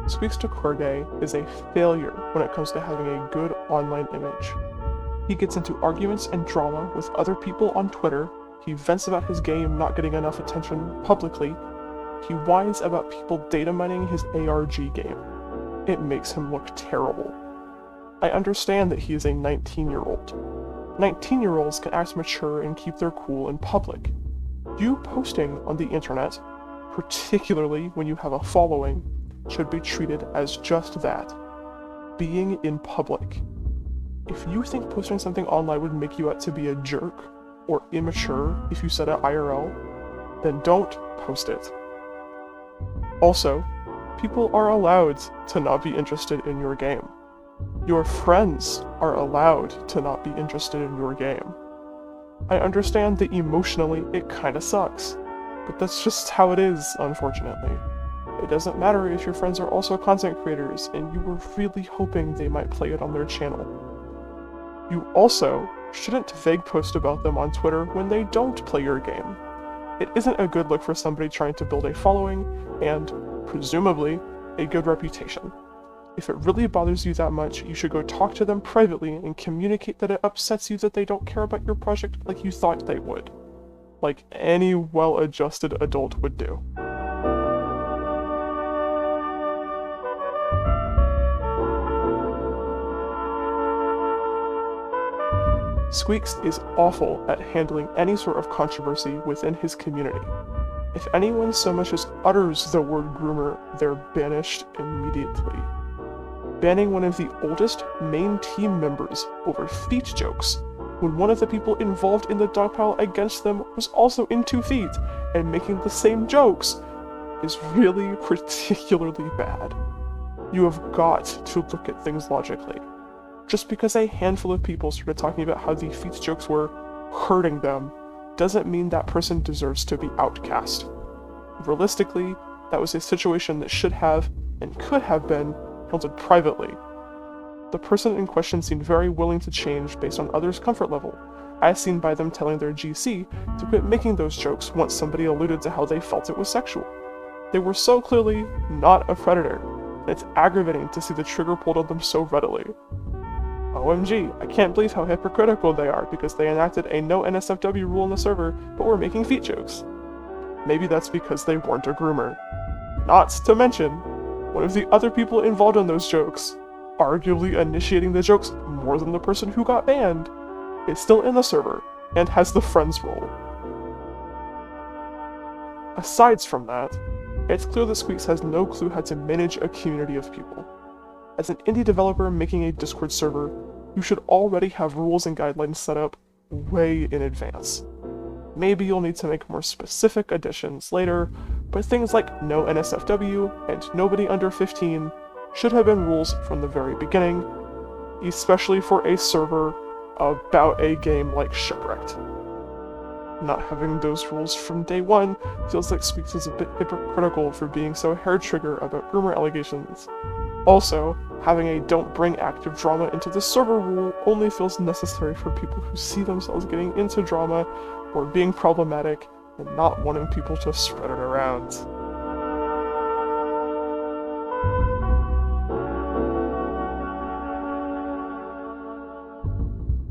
Squeaks is a failure when it comes to having a good online image. He gets into arguments and drama with other people on Twitter, he vents about his game not getting enough attention publicly, he whines about people data mining his ARG game. It makes him look terrible. I understand that he is a 19-year-old. 19-year-olds can act mature and keep their cool in public. You posting on the internet, particularly when you have a following, should be treated as just that. Being in public. If you think posting something online would make you out to be a jerk, or immature if you said it IRL, then don't post it. Also, people are allowed to not be interested in your game. Your friends are allowed to not be interested in your game. I understand that emotionally it kinda sucks, but that's just how it is, unfortunately. It doesn't matter if your friends are also content creators and you were really hoping they might play it on their channel. You also shouldn't vague post about them on Twitter when they don't play your game. It isn't a good look for somebody trying to build a following and, presumably, a good reputation. If it really bothers you that much, you should go talk to them privately and communicate that it upsets you that they don't care about your project like you thought they would. Like any well-adjusted adult would do. Squeaks is awful at handling any sort of controversy within his community. If anyone so much as utters the word groomer, they're banished immediately. Banning one of the oldest main team members over feet jokes, when one of the people involved in the dogpile against them was also in 2 feet and making the same jokes, is really particularly bad. You have got to look at things logically. Just because a handful of people started talking about how the feet jokes were hurting them, doesn't mean that person deserves to be outcast. Realistically, that was a situation that should have, and could have been, handled privately. The person in question seemed very willing to change based on others' comfort level, as seen by them telling their GC to quit making those jokes once somebody alluded to how they felt it was sexual. They were so clearly not a predator, and it's aggravating to see the trigger pulled on them so readily. OMG, I can't believe how hypocritical they are because they enacted a no NSFW rule on the server, but were making feet jokes. Maybe that's because they weren't a groomer. Not to mention, one of the other people involved in those jokes, arguably initiating the jokes more than the person who got banned, is still in the server and has the friends role. Aside from that, it's clear that Squeaks has no clue how to manage a community of people. As an indie developer making a Discord server, you should already have rules and guidelines set up way in advance. Maybe you'll need to make more specific additions later, but things like no NSFW and nobody under 15 should have been rules from the very beginning, especially for a server about a game like Shipwrecked. Not having those rules from day one feels like Squeaks is a bit hypocritical for being so hair-trigger about groomer allegations. Also, having a don't bring active drama into the server rule only feels necessary for people who see themselves getting into drama or being problematic and not wanting people to spread it around.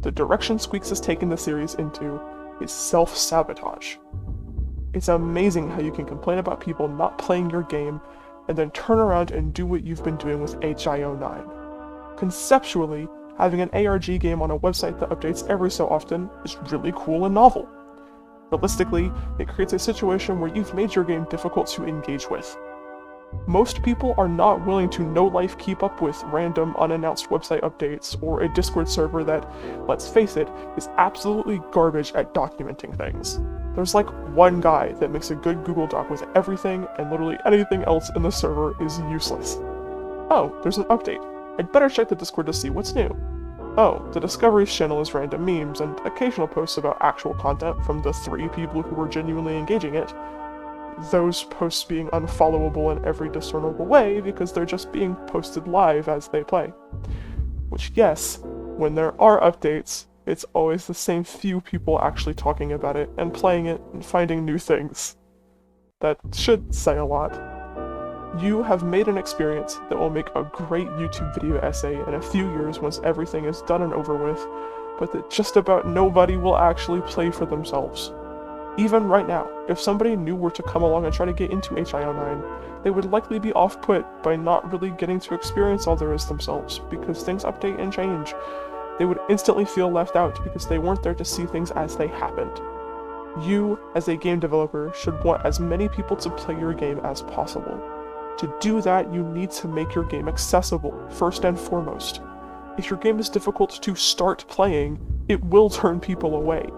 The direction Squeaks has taken the series into is self-sabotage. It's amazing how you can complain about people not playing your game and then turn around and do what you've been doing with HIO9. Conceptually, having an ARG game on a website that updates every so often is really cool and novel. Realistically, it creates a situation where you've made your game difficult to engage with. Most people are not willing to no-life keep up with random unannounced website updates or a Discord server that, let's face it, is absolutely garbage at documenting things. There's like one guy that makes a good Google Doc with everything, and literally anything else in the server is useless. Oh, there's an update. I'd better check the Discord to see what's new. Oh, the Discoveries channel is random memes and occasional posts about actual content from the 3 people who were genuinely engaging it. Those posts being unfollowable in every discernible way because they're just being posted live as they play. Which, yes, when there are updates, it's always the same few people actually talking about it and playing it and finding new things. That should say a lot. You have made an experience that will make a great YouTube video essay in a few years once everything is done and over with, but that just about nobody will actually play for themselves. Even right now, if somebody new were to come along and try to get into HIO9, they would likely be off-put by not really getting to experience all there is themselves, because things update and change. They would instantly feel left out because they weren't there to see things as they happened. You, as a game developer, should want as many people to play your game as possible. To do that, you need to make your game accessible, first and foremost. If your game is difficult to start playing, it will turn people away.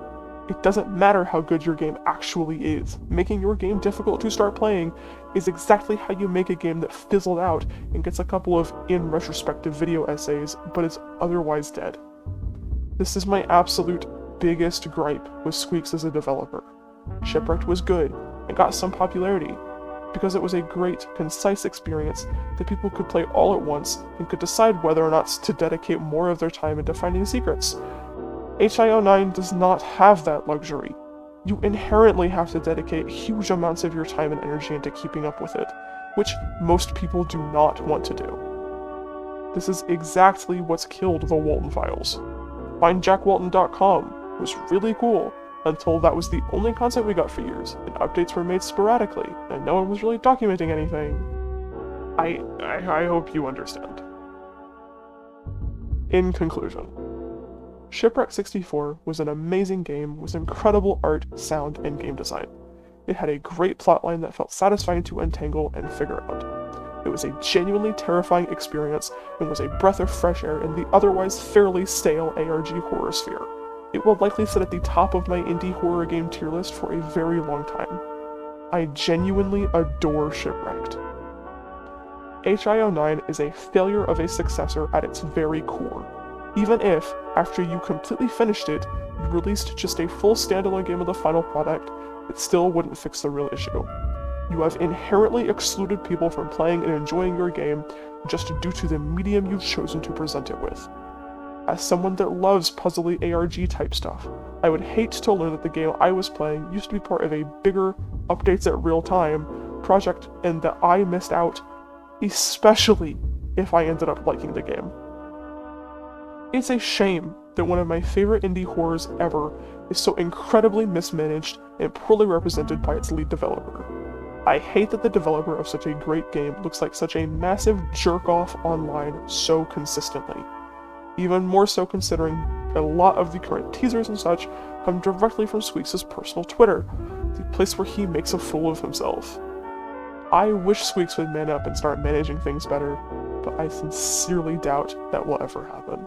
It doesn't matter how good your game actually is. Making your game difficult to start playing is exactly how you make a game that fizzled out and gets a couple of in-retrospective video essays, but is otherwise dead. This is my absolute biggest gripe with Squeaks as a developer. Shipwrecked was good and got some popularity because it was a great, concise experience that people could play all at once and could decide whether or not to dedicate more of their time into finding secrets. HIO9 does not have that luxury. You inherently have to dedicate huge amounts of your time and energy into keeping up with it, which most people do not want to do. This is exactly what's killed the Walton files. FindJackWalton.com was really cool until that was the only content we got for years, and updates were made sporadically, and no one was really documenting anything. I hope you understand. In conclusion, Shipwreck 64 was an amazing game with incredible art, sound, and game design. It had a great plotline that felt satisfying to untangle and figure out. It was a genuinely terrifying experience and was a breath of fresh air in the otherwise fairly stale ARG horror sphere. It will likely sit at the top of my indie horror game tier list for a very long time. I genuinely adore Shipwrecked. HIO9 is a failure of a successor at its very core. Even if, after you completely finished it, you released just a full standalone game of the final product, it still wouldn't fix the real issue. You have inherently excluded people from playing and enjoying your game just due to the medium you've chosen to present it with. As someone that loves puzzly ARG type stuff, I would hate to learn that the game I was playing used to be part of a bigger, updates at real time project and that I missed out, especially if I ended up liking the game. It's a shame that one of my favorite indie horrors ever is so incredibly mismanaged and poorly represented by its lead developer. I hate that the developer of such a great game looks like such a massive jerk-off online so consistently. Even more so considering a lot of the current teasers and such come directly from Squeaks' personal Twitter, the place where he makes a fool of himself. I wish Squeaks would man up and start managing things better, but I sincerely doubt that will ever happen.